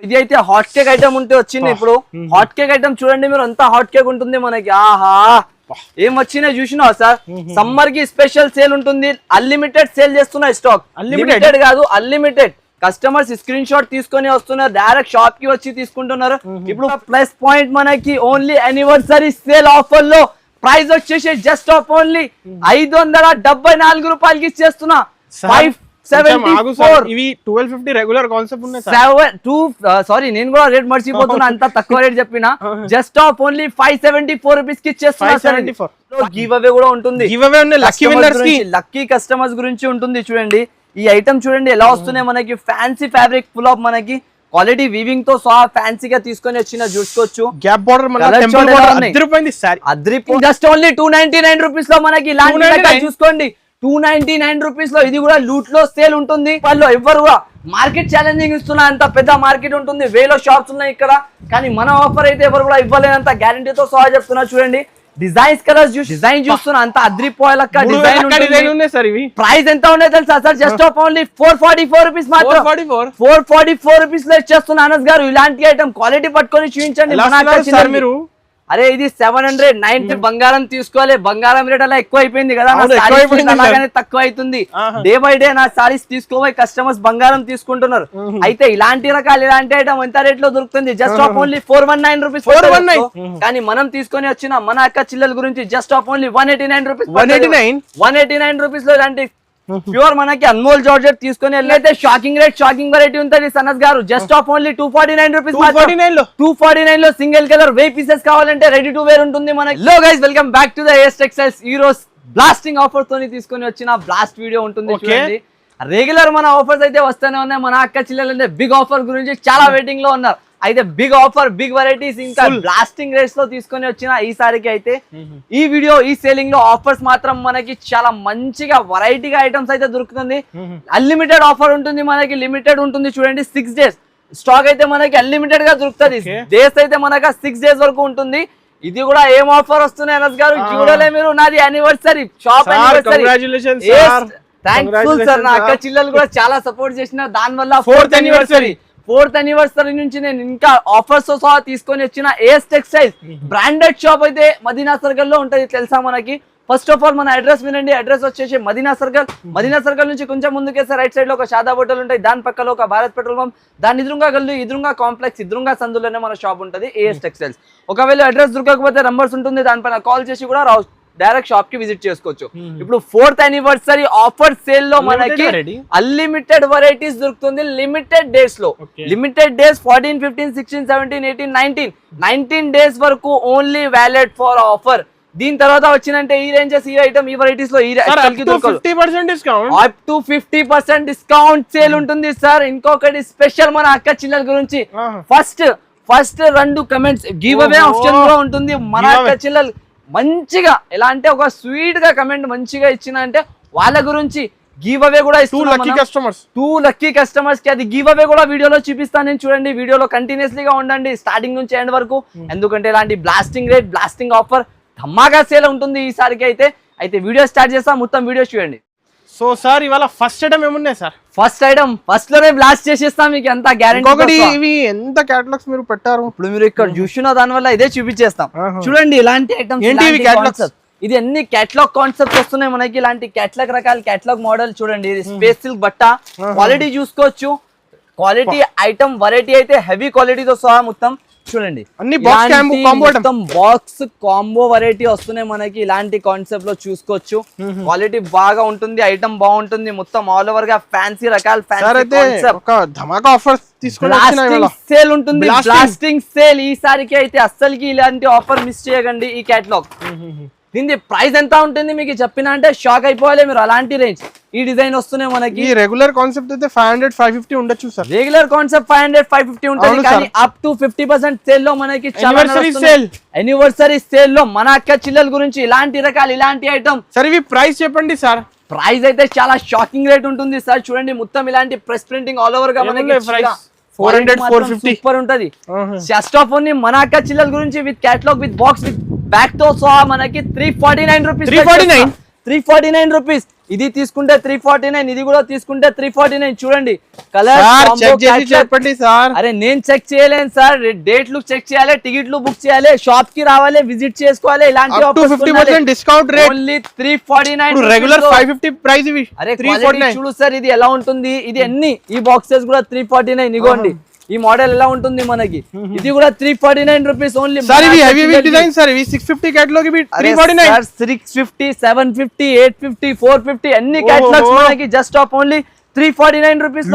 ఇది అయితే hot cake item ఉంటే వచ్చింది. ఇప్పుడు హాట్ కేక్ ఐటమ్ చూడండి మీరు, అంతా హాట్ కేక్ ఉంటుంది మనకి. ఆహా ఏం వచ్చినాయి చూసినా సార్, సమ్మర్ కి స్పెషల్ సేల్ ఉంటుంది. అన్లిమిటెడ్ సేల్ చేస్తున్నాయి స్టాక్, లిమిటెడ్ కాదు అన్లిమిటెడ్. కస్టమర్స్ స్క్రీన్ షాట్ తీసుకొని వస్తున్నారు, డైరెక్ట్ షాప్ కి వచ్చి తీసుకుంటున్నారు. ఇప్పుడు ప్లస్ పాయింట్ మనకి ఓన్లీ యానివర్సరీ సేల్ ఆఫర్ లో ప్రైస్ వచ్చేసి జస్ట్ ఆఫ్ ఓన్లీ 574 రూపాయలకి ఇచ్చేస్తున్నా. 574 ఇవి 1250 రెగ్యులర్ కాన్సెప్ట్ ఉన్నాయి. సారీ నేను కూడా రేట్ మర్చిపోతున్నా, అంత తక్కువ రేట్ చెప్పిన. జస్ట్ ఆఫ్ ఓన్లీ 574 రూపీస్ కి ఇచ్చేస్తున్నా. గివ్ అవే కూడా ఉంటుంది, లక్కీ కస్టమర్స్ గురించి ఉంటుంది. చూడండి ఈ ఐటమ్ చూడండి ఎలా వస్తున్నాయి మనకి. ఫ్యాన్సీ ఫ్యాబ్రిక్ ఫుల్ ఆఫ్ మనకి క్వాలిటీ వీవింగ్ తో సహా ఫ్యాన్సీగా తీసుకొని వచ్చిన చూసుకోవచ్చు. Gap border just only 299 rupees లో మనకి ఇలాంటి చూసుకోండి. 299 రూపీస్ లో ఇది కూడా లూట్ లో సేల్ ఉంటుంది. వాళ్ళు ఎవరు కూడా మార్కెట్ ఛాలెంజింగ్ ఇస్తున్నా, అంత పెద్ద మార్కెట్ ఉంటుంది, వేలో షాప్స్ ఉన్నాయి ఇక్కడ. కానీ మన ఆఫర్ అయితే ఎవరు కూడా ఇవ్వలేనంత గ్యారంటీతో సహా చెప్తున్నా. చూడండి డిజైన్స్ కలర్స్ డిజైన్ చూస్తున్నా, అంత అద్రిపోయేలక్క డిజైన్ ఉంది సార్. ఇవి ప్రైస్ ఎంత ఉన్నాయి తెలుసా sir? Just of only 444 rupees మాత్రం. 444 రూపీస్ లో ఇచ్చేస్తున్నా అనస్ గారు. ఇలాంటి ఐటమ్ క్వాలిటీ పట్టుకొని చూపించండి మీరు. అరే ఇది 790 బంగారం తీసుకోవాలి, బంగారం రేట్ అలా ఎక్కువ అయిపోయింది కదా, అలాగనే తక్కువ అవుతుంది. డే బై డే నా సారీస్ తీసుకోబోయి కస్టమర్స్ బంగారం తీసుకుంటున్నారు. అయితే ఇలాంటి రకాలు ఇలాంటి ఐటమ్ ఎంత రేట్ లో దొరుకుతుంది? Just of only 419 rupees. కానీ మనం తీసుకొని వచ్చిన మన అక్క చిల్లల గురించి just of only 189 rupees. 189 rupees లో ఇలాంటి ప్యూర్ మనకి అన్మోల్ జార్జెట్ తీసుకొని వెళ్ళైతే షాకింగ్ రేట్, షాకింగ్ వెరైటీ ఉంటుంది సనత్ గారు. Just of only 249 rupees. 249 లో సింగిల్ కలర్ 1000 పీసెస్ కావాలంటే రెడీ టు వేర్ ఉంటుంది మనకి. Hello guys, welcome back to the AS textiles. ఈ రోజు బ్లాస్టింగ్ ఆఫర్ తోని తీసుకొని వచ్చిన బ్లాస్ట్ వీడియో ఉంటుంది. చూడండి రెగ్యులర్ మన ఆఫర్స్ అయితే వస్తూనే ఉన్నాయి. మన అక్క చిల్లలంటే బిగ్ ఆఫర్ గురించి చాలా వెయిటింగ్ లో ఉన్నారు. అయితే బిగ్ ఆఫర్, బిగ్ వెరైటీస్, ఇంకా బ్లాస్టింగ్ రేట్స్ లో తీసుకొని వచ్చిన ఈసారికి అయితే ఈ వీడియో ఈ సేలింగ్ లో ఆఫర్స్ మాత్రం మనకి చాలా మంచిగా వెరైటీగా ఐటమ్స్ అయితే దొరుకుతుంది. అన్లిమిటెడ్ ఆఫర్ ఉంటుంది మనకి, లిమిటెడ్ ఉంటుంది. చూడండి 6 డేస్ స్టాక్ అయితే మనకి అన్లిమిటెడ్ గా దొరుకుతుంది. డేస్ అయితే మనకి 6 డేస్ వరకు ఉంటుంది. ఇది కూడా ఏం ఆఫర్ వస్తున్నాయి అనస్ గారు చూడలే మీరు. నాది anniversary, shop anniversary. Thankful sir, నా అక్క చిల్లలు కూడా చాలా సపోర్ట్ చేసిన. దాని వల్ల 4th యానివర్సరీ నుంచి నేను ఇంకా ఆఫర్స్ తో సహా తీసుకొని వచ్చిన ఏఎస్ టెక్స్టైల్స్ బ్రాండెడ్ షాప్ అయితే మదీనా సర్కిల్ లో ఉంటది తెలుసా మనకి. ఫస్ట్ ఆఫ్ ఆల్ మన అడ్రస్ వినండి. అడ్రస్ వచ్చేసి మదీనా సర్కిల్ నుంచి కొంచెం ముందుకే సార్ రైట్ సైడ్ లో ఒక షాదా హోటల్ ఉంటాయి, దాని పక్కలో ఒక భారత్ పెట్రోల్ పంప్, దాని ఎదురుగా కాంప్లెక్స్, ఎదురుగా సందులోనే మన షాప్ ఉంటుంది ఏఎస్ టెక్స్టైల్స్. ఒకవేళ అడ్రస్ దొరకకపోతే నంబర్స్ ఉంటుంది, దానిపైన కాల్ చేసి కూడా డైరెక్ట్ షాప్ కి విజిట్ చేసుకోవచ్చు. ఇప్పుడు 4th యానివర్సరీ ఆఫర్ సేల్ లో మనకి అన్లిమిటెడ్ వెరైటీస్ దొరుకుతుంది లిమిటెడ్ డేస్ లో. లిమిటెడ్ డేస్ 14, 15, 16, 17, 18, 19 డేస్ వరకు ఓన్లీ వ్యాలిడ్ ఫర్ ఆఫర్. దీని తర్వాత వచ్చినంటే ఈ రేంజెస్, ఈ ఐటమ్, ఈ వెరైటీస్ లో అప్ టు 50% డిస్కౌంట్ సేల్ ఉంటుంది సార్. ఇంకొకటి స్పెషల్ మన అక్క చిల్లల గురించి first 2 comments give away option కూడా ఉంటుంది. మన అక్క చిల్లలు మంచిగా ఎలా అంటే ఒక స్వీట్ గా కమెంట్ మంచిగా ఇచ్చిన అంటే వాళ్ళ గురించి గివ్ అవే కూడా ఇస్తున్నాం. 2 లక్కీ కస్టమర్స్ కి అది గివ్ అవే కూడా వీడియోలో చూపిస్తాను నేను. చూడండి వీడియోలో కంటిన్యూస్లీగా ఉండండి స్టార్టింగ్ నుంచి ఎండ్ వరకు, ఎందుకంటే ఇలాంటి బ్లాస్టింగ్ రేట్, బ్లాస్టింగ్ ఆఫర్, ధమాకా సేల్ ఉంటుంది ఈసారికి. అయితే వీడియో స్టార్ట్ చేస్తాం, మొత్తం వీడియో చూడండి. సో సార్ ఇవాళ ఫస్ట్ ఐటమ్ ఏమున్నాయి సార్? ఫస్ట్ ఐటమ్ ఫస్ట్ లోనే బ్లాస్ట్ చేసేస్తాం, మీకు ఎంత గ్యారెంటీ. ఇవి ఎంత క్యాటలాగ్స్ మీరు పెట్టారు? ఇప్పుడు మీరు ఇక్కడ చూసిన దాని వల్ల ఇదే చూపించేస్తాం. చూడండి ఇలాంటి ఐటమ్స్, ఇది అన్ని కేటలాగ్ కాన్సెప్ట్స్ వస్తున్నాయి మనకి. ఇలాంటి కేటలాగ్ రకాల కేటలాగ్ మోడల్ చూడండి. ఇది స్పేస్ సిల్క్ బట్ట, క్వాలిటీ చూసుకోవచ్చు. క్వాలిటీ ఐటమ్ వెరైటీ అయితే హెవీ క్వాలిటీతో సహా మొత్తం చూడండి. బాక్స్ కాంబో వెరైటీ వస్తున్నాయి మనకి. ఇలాంటి కాన్సెప్ట్ లో చూసుకోవచ్చు. క్వాలిటీ బాగా ఉంటుంది, ఐటమ్ బాగుంటుంది. మొత్తం ఆల్ ఓవర్ గా ఫ్యాన్సీ రకాల సేల్ ఉంటుంది. బ్లాస్టింగ్ సేల్ ఈసారికి అయితే అస్సలకి ఇలాంటి ఆఫర్ మిస్ చేయకండి. ఈ కేటలాగ్ దీని ప్రైస్ ఎంత ఉంటుంది మీకు చెప్పిన అంటే షాక్ అయిపోవాలి మీరు. అలాంటి రేంజ్ ఈ డిజైన్ వస్తున్నాయి మనకి. రెగ్యులర్ కాన్సెప్ట్ అయితే 500-550 ఉండొచ్చు సార్. రెగ్యులర్ కాన్సెప్ట్ 500-550 ఉంటుంది, కానీ అప్ టు 50% సేల్ లో మనకి యానివర్సరీ సేల్ లో మన అక్క చిల్లల గురించి ఇలాంటి రకాలు, ఇలాంటి ఐటమ్. సార్ ఇవి ప్రైస్ చెప్పండి సార్. ప్రైస్ అయితే చాలా షాకింగ్ రేట్ ఉంటుంది సార్. చూడండి మొత్తం ఇలాంటి ప్రెస్ ప్రింటింగ్ ఆల్ ఓవర్ గా మనకి 400-450 సూపర్ ఉంటది. జస్ట్ ఆఫ్ ఓన్లీ మన అక్క చిల్లల గురించి with catalogue, with box, with back తో సహా మనకి 349 రూపీస్. 349 రూపీస్ ఇది తీసుకుంటే 349, ఇది కూడా తీసుకుంటే 349. చూడండి కలర్ చెక్ చేసి చెప్పండి సార్. అరే నేను చెక్ చేయలేను సార్, డేట్లు చెక్ చేయాలి, టికెట్లు బుక్ చేయాలి, షాప్ కి రావాలి, విజిట్ చేసుకోవాలి. ఇలాంటి 50% discount rate. Only 349. Regular 550 price ఇవి. అరే 349 చూడు సార్ ఇది ఎలా ఉంటుంది. ఇది అన్ని ఈ బాక్సెస్ కూడా 349. ఇగోండి ఈ మోడల్ ఎలా ఉంటుంది మనకి. ఇది కూడా 349 రూపీస్ ఓన్లీ. సార్ ఇవి హెవీ డిజైన్ సార్, ఇవి 650 కేటలాగ్, ఇవి 349. 650, 750, 850, 450 అన్ని కేటలాగ్స్ మనకి just of only 349 rupees.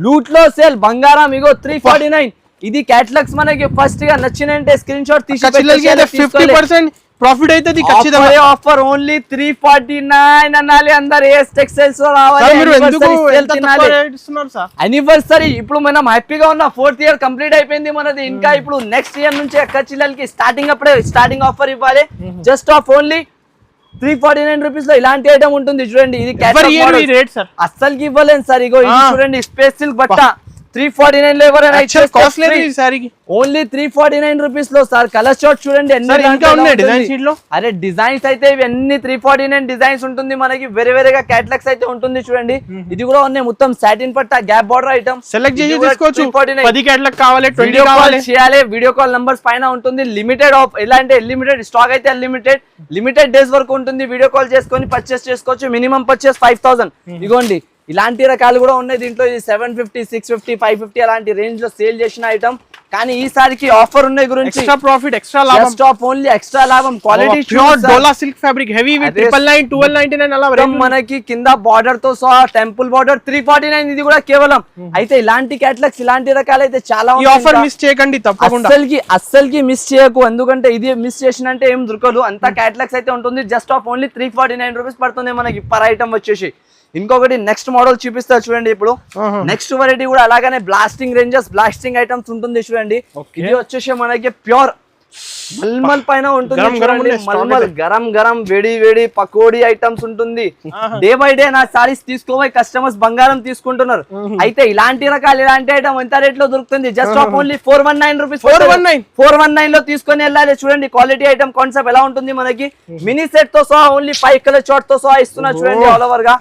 Loot లో సేల్ బంగారం ఇగో 349. ఇది కేటలాగ్స్ మనకి ఫస్ట్ గా నచ్చినంటే స్క్రీన్ షాట్ తీసి 50% ప్రాఫిట్ అవుతుంది ఖచ్చితంగా. ఆఫర్ ఓన్లీ 349 అనాలి. అందరు ఏ టెక్స్టైల్స్ లో రావాలి. యానివర్సరీ ఇప్పుడు మనం హ్యాపీగా ఉన్న 4th ఇయర్ కంప్లీట్ అయిపోయింది మనది. ఇంకా ఇప్పుడు నెక్స్ట్ ఇయర్ నుంచి అక్క చిల్లలకి స్టార్టింగ్ అప్పుడే స్టార్టింగ్ ఆఫర్ ఇవ్వాలి. జస్ట్ ఆఫ్ ఓన్లీ 349 రూపీస్ లో ఇలాంటి ఐటమ్ ఉంటుంది. చూడండి ఇది అస్సలకి ఇవ్వలేదు సార్. ఇగో ఇది చూడండి స్పేస్ సిల్క్ బట్ట 349 లో ఎవరైనా ఓన్లీ 349 రూపీస్ లో సార్. కలర్ షార్ట్ చూడండి అరే డిజైన్స్ అయితే ఇవన్నీ 349 డిజైన్స్ ఉంటుంది మనకి. వేరే వేరేగా కేటలాగ్స్ అయితే ఉంటుంది చూడండి. ఇది కూడా ఉన్నాయి మొత్తం సాటిన్ పట్ట గ్యాప్ బార్డర్ ఐటమ్. సెలెక్ట్ చేసి తీసుకోవచ్చు. 10 కేటలాగ్ కావాలి, 20 కావాలి చేయాలి. వీడియో కాల్ నంబర్స్ పైన ఉంటుంది. లిమిటెడ్ ఆఫ్ ఎలా అంటే లిమిటెడ్ స్టాక్ అయితే లిమిటెడ్ డేస్ వరకు ఉంటుంది. వీడియో కాల్ చేసుకొని పర్చేస్ చేసుకోవచ్చు. Minimum purchase 5000. ఇగోండి ఇలాంటి రకాలు కూడా ఉన్నాయి దీంట్లో. ఇది 750, 650, 550 అలాంటి రేంజ్ లో సేల్ చేసిన ఐటమ్. కానీ ఈసారికి ఆఫర్ ఉన్నాయి గురించి ఎక్స్ట్రా ప్రాఫిట్, ఎక్స్ట్రా లాభం, స్టాప్ ఓన్లీ ఎక్స్ట్రా లాభం. Quality pure dola silk fabric heavy with 999, 1299 అలా మనకి కింద బార్డర్ తో సహా టెంపుల్ బార్డర్ 349. ఇది కూడా కేవలం. అయితే ఇలాంటి కేటలాగ్స్ ఇలాంటి రకాలు అయితే చాలా ఈ ఆఫర్ మిస్ చేయకండి తప్పకుండా. అస్సలకి మిస్ చేయకు. ఎందుకంటే ఇది మిస్ చేసినంటే ఏం దొరకదు. అంత కేటలాగ్స్ అయితే ఉంటుంది. జస్ట్ ఆఫ్ ఓన్లీ 349 రూపీస్ పడుతుంది మనకి పర్ ఐటమ్ వచ్చేసి. ఇంకొకటి నెక్స్ట్ మోడల్ చూపిస్తారు చూడండి. ఇప్పుడు నెక్స్ట్ వెరైటీ కూడా అలాగనే బ్లాస్టింగ్ రేంజెస్, బ్లాస్టింగ్ ఐటమ్స్ ఉంటుంది చూడండి. ఇది వచ్చేసి మనకి ప్యూర్ మల్మల్ పైన ఉంటుంది. మల్మల్ గరం గరం వేడి వేడి పకోడీ ఐటమ్స్ ఉంటుంది. డే బై డే నా సారీస్ తీసుకోబోయి కస్టమర్స్ బంగారం తీసుకుంటున్నారు. అయితే ఇలాంటి రకాలు ఇలాంటి ఐటమ్ ఎంత రేట్ లో దొరుకుతుంది. Just of only 419 rupees. 419 లో తీసుకొని వెళ్ళాలి. చూడండి క్వాలిటీ ఐటమ్ కాన్సెప్ట్ ఎలా ఉంటుంది మనకి. మినీ సెట్ తో సహా ఓన్లీ 5 కలర్ చార్ట్ తో సహా ఇస్తున్నా చూడండి ఆల్ ఓవర్ గా.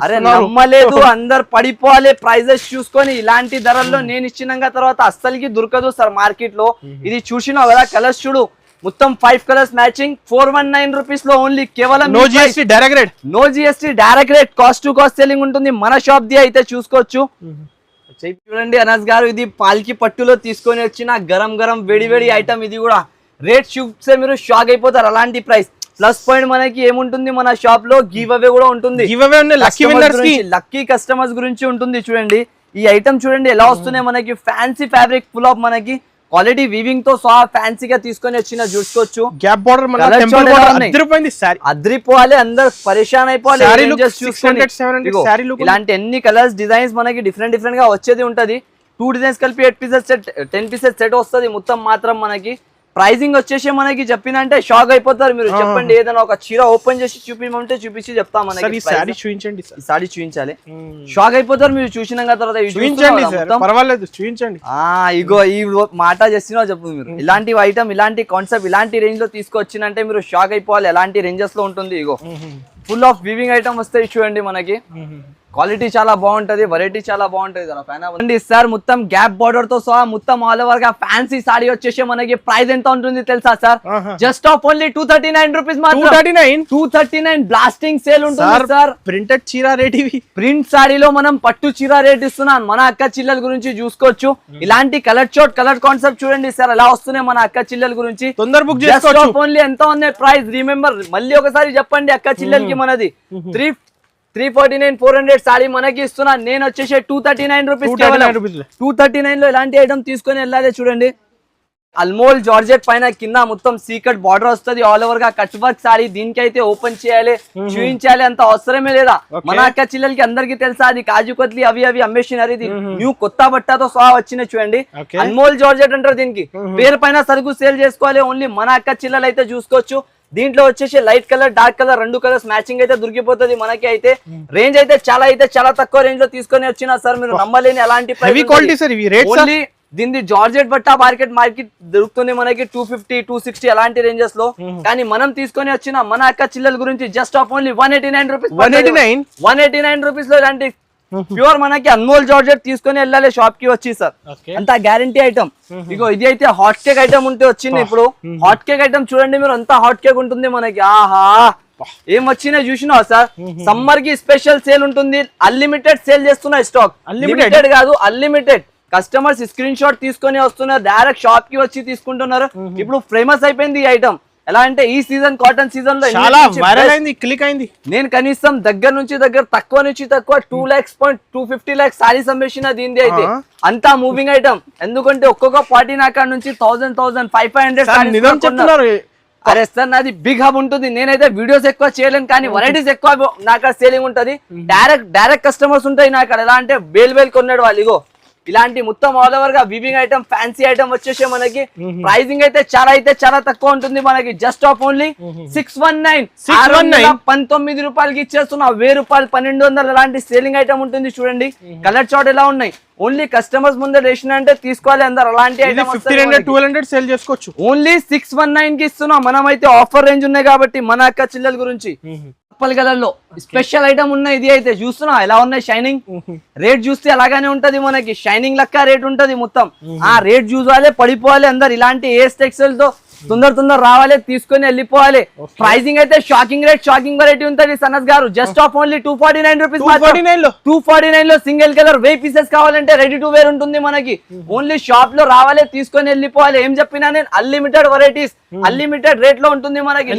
అరే నమ్మలేదు, అందరు పడిపోవాలి ప్రైజెస్ చూసుకొని. ఇలాంటి ధరల్లో నేను ఇచ్చిన తర్వాత అస్సలకి దొరకదు సార్ మార్కెట్ లో. ఇది చూసినావు కదా కలర్స్ చూడు మొత్తం 5 కలర్స్ మ్యాచింగ్ 419 రూపీస్ లో ఓన్లీ. కేవలం no GST direct rate. Cost to cost selling ఉంటుంది. మన షాప్ ది అయితే చూసుకోవచ్చు. చూడండి అనస్ గారు ఇది పాల్కి పట్టులో తీసుకొని వచ్చిన గరం గరం వేడి వేడి ఐటమ్. ఇది కూడా రేట్ చూస్తే మీరు షాక్ అయిపోతారు. అలాంటి ప్రైస్. ప్లస్ పాయింట్ మనకి ఏముంటుంది మన షాప్ లో గివ్ అవే కూడా ఉంటుంది. లక్కీ కస్టమర్స్ గురించి ఉంటుంది. చూడండి ఈ ఐటమ్ చూడండి ఎలా వస్తున్నాయి మనకి. ఫ్యాన్సీ ఫ్యాబ్రిక్ ఫుల్ ఆఫ్ మనకి క్వాలిటీ వీవింగ్ తో సహా ఫ్యాన్సీగా తీసుకొని వచ్చిన చూసుకోవచ్చు. గ్యాప్ బార్డర్ అద్రిపోవాలి, అందరు పరేషాన్ అయిపోవాలి. ఇలాంటి ఎన్ని కలర్స్ డిజైన్స్ మనకి డిఫరెంట్ డిఫరెంట్ గా వచ్చేది ఉంటది. 2 డిజైన్స్ కలిపి 8 పీసెస్ సెట్ 10 పీసెస్ సెట్ వస్తుంది మొత్తం. మాత్రం మనకి ప్రైజింగ్ వచ్చేసి మనకి చెప్పిందంటే షాక్ అయిపోతారు మీరు. చెప్పండి ఏదైనా ఒక చీర ఓపెన్ చేసి చూపించమంటే చూపించి చెప్తా. మనకి ఈ సారీ చూపించాలి, షాక్ అయిపోతారు మీరు చూసినాక తర్వాత. ఇగో ఈ మాట చేసినా చెప్పు మీరు. ఇలాంటి ఐటమ్, ఇలాంటి కాన్సెప్ట్, ఇలాంటి రేంజ్ లో తీసుకొచ్చినంటే మీరు షాక్ అయిపోవాలి. ఎలాంటి రేంజెస్ లో ఉంటుంది. ఇగో ఫుల్ ఆఫ్ వీవింగ్ ఐటమ్ వస్తాయి చూడండి మనకి. క్వాలిటీ చాలా బాగుంటది, వెరైటీ చాలా బాగుంటది. సార్ మొత్తం గ్యాప్ బార్డర్ తో సహా మొత్తం ఆల్ ఓవర్ గా ఫ్యాన్సీ సారీ వచ్చేసి మనకి ప్రైస్ ఎంత ఉంటుంది తెలుసా sir? Just of only 239 rupees. 239 blasting sale ఉంటుంది సార్. ప్రింటెడ్ చీర రేట్ ఇవి. ప్రింట్ సారీలో మనం పట్టు చీర రేట్ ఇస్తున్నాం. మన అక్క చిల్లల గురించి చూసుకోవచ్చు. ఇలాంటి కలర్ షార్ట్ కలర్ కాన్సెప్ట్ చూడండి సార్ ఎలా వస్తున్నాయి మన అక్క చిల్లల గురించి. తొందర బుక్ చేసుకోవచ్చు. ఓన్లీ ఎంత ఉన్నాయి ప్రైస్ రిమెంబర్ మళ్ళీ ఒకసారి చెప్పండి. అక్క చిల్లలకి మనది 349 400 సారీ మనకి ఇస్తున్నా. నేను వచ్చేసి 239 రూపీస్. 239 లో ఇలాంటి ఐటమ్ తీసుకొని వెళ్ళాలి. చూడండి అల్మోల్ జార్జెట్ పైన కింద మొత్తం సీకట్ బార్డర్ వస్తుంది ఆల్ ఓవర్ గా. Cut work sorry. దీనికి అయితే ఓపెన్ చేయాలి, చూపించాలి అంత అవసరమే లేదా. మన అక్క చిల్లలకి అందరికి తెలుసా అది కాజు కత్లీ అవి అమ్మేసినారు. ఇది న్యూ కొత్త బట్టతో సహా వచ్చిన చూడండి. అల్మోల్ జార్జెట్ అంటారు దీనికి. పేరు పైన సరుకు సేల్ చేసుకోవాలి. ఓన్లీ మన అక్క చిల్లలు అయితే చూసుకోవచ్చు. దీంట్లో వచ్చేసి light colour, dark colour 2 colours matching అయితే దొరికిపోతుంది మనకి. అయితే రేంజ్ అయితే చాలా తక్కువ రేంజ్ లో తీసుకొని వచ్చిన సార్ మీరు నమ్మలేని అలాంటి క్వాలిటీ సార్. ఇవి రేట్ ఓన్లీ దీన్ని జార్జెట్ బట్ట మార్కెట్ దొరుకుతుంది మనకి 250 260 అలాంటి రేంజెస్ లో. కానీ మనం తీసుకొని వచ్చిన మన అక్క చిల్లల గురించి just of only 189 rupees. 189 rupees లో ఇలాంటి ప్యూర్ మనకి అన్మోల్ జార్జెట్ తీసుకొని వెళ్ళాలి షాప్ కి వచ్చి సార్. అంత గ్యారంటీ ఐటమ్. ఇగో ఇది అయితే హాట్ కేక్ ఐటమ్ ఉంటే వచ్చింది. ఇప్పుడు హాట్ కేక్ ఐటమ్ చూడండి మీరు, అంత హాట్ కేక్ ఉంటుంది మనకి. ఆహా ఏం వచ్చినా చూసినావా సార్. సమ్మర్ కి స్పెషల్ సేల్ ఉంటుంది, అన్లిమిటెడ్ సేల్ చేస్తున్నా స్టాక్. అన్లిమిటెడ్ కాదు, అన్లిమిటెడ్. కస్టమర్స్ స్క్రీన్ షాట్ తీసుకొని వస్తున్నారు, డైరెక్ట్ షాప్ కి వచ్చి తీసుకుంటున్నారు. ఇప్పుడు ఫేమస్ అయిపోయింది ఈ ఐటమ్. ఎలా అంటే ఈ సీజన్ కాటన్ సీజన్ లో చాలా వైరల్ అయింది, క్లిక్ అయింది. నేను కనీసం తక్కువ నుంచి తక్కువ 2 lakhs సారీస్ అమ్మేసిన దీనిది అయితే. అంతా మూవింగ్ ఐటమ్. ఎందుకంటే ఒక్కొక్క పార్టీ నాకాడ నుంచి 1000-1500 నిజం చెప్తున్నారు. అరే సార్ నాది బిగ్ హబ్ ఉంటుంది. నేనైతే వీడియోస్ ఎక్కువ చేయలేను, కానీ వెరైటీస్ ఎక్కువ నాకాడ సేలింగ్ ఉంటది. డైరెక్ట్ కస్టమర్స్ ఉంటాయి నాకాడ. ఎలా అంటే బేల్ కొన్నాడు వాళ్ళు. ఇగో ఇలాంటి మొత్తం ఆల్ ఓవర్ గా వివింగ్ ఐటమ్, ఫ్యాన్సీ ఐటమ్ వచ్చేసి మనకి ప్రైజింగ్ అయితే చాలా తక్కువ ఉంటుంది మనకి. జస్ట్ ఆఫ్ ఓన్లీ 619 19 రూపాయలకి ఇచ్చేస్తున్నా. 1000 రూపాయలు 1200 అలాంటి సేలింగ్ ఐటమ్ ఉంటుంది. చూడండి కలర్ చార్ట్ ఎలా ఉన్నాయి. ఓన్లీ కస్టమర్స్ ముందే రేషన్ అంటే తీసుకోవాలి అందరు. అలాంటి ఐటమ్ 1500-1200 సేల్ చేసుకోవచ్చు. ఓన్లీ 619 కి ఇస్తున్నాం. మనమైతే ఆఫర్ రేంజ్ ఉన్నాయి కాబట్టి మన అక్క చిల్లల గురించి పర్పల్ కలర్ లో స్పెషల్ ఐటమ్ ఉన్నాయి. ఇది అయితే చూస్తున్నా ఎలా ఉన్నాయి షైనింగ్. రేట్ చూస్తే అలాగానే ఉంటది మనకి, షైనింగ్ లెక్క రేట్ ఉంటది మొత్తం. ఆ రేట్ చూసాలి, పడిపోవాలి అందరు. ఇలాంటి ఏస్ టెక్స్టైల్ తో తొందర రావాలి, తీసుకొని వెళ్ళిపోవాలి. ప్రైజింగ్ అయితే షాకింగ్ వెరైటీ ఉంటుంది సనత్ గారు. Just of only 249 rupees. 249 లో సింగిల్ కలర్ 1000 పీసెస్ కావాలంటే రెడీ టు వేర్ ఉంటుంది మనకి. ఓన్లీ షాప్ లో రావాలి, తీసుకొని వెళ్ళిపోవాలి. ఏం చెప్పినా నేను అన్లిమిటెడ్ వెరైటీస్, అన్లిమిటెడ్ రేట్ లో ఉంటుంది మనకి.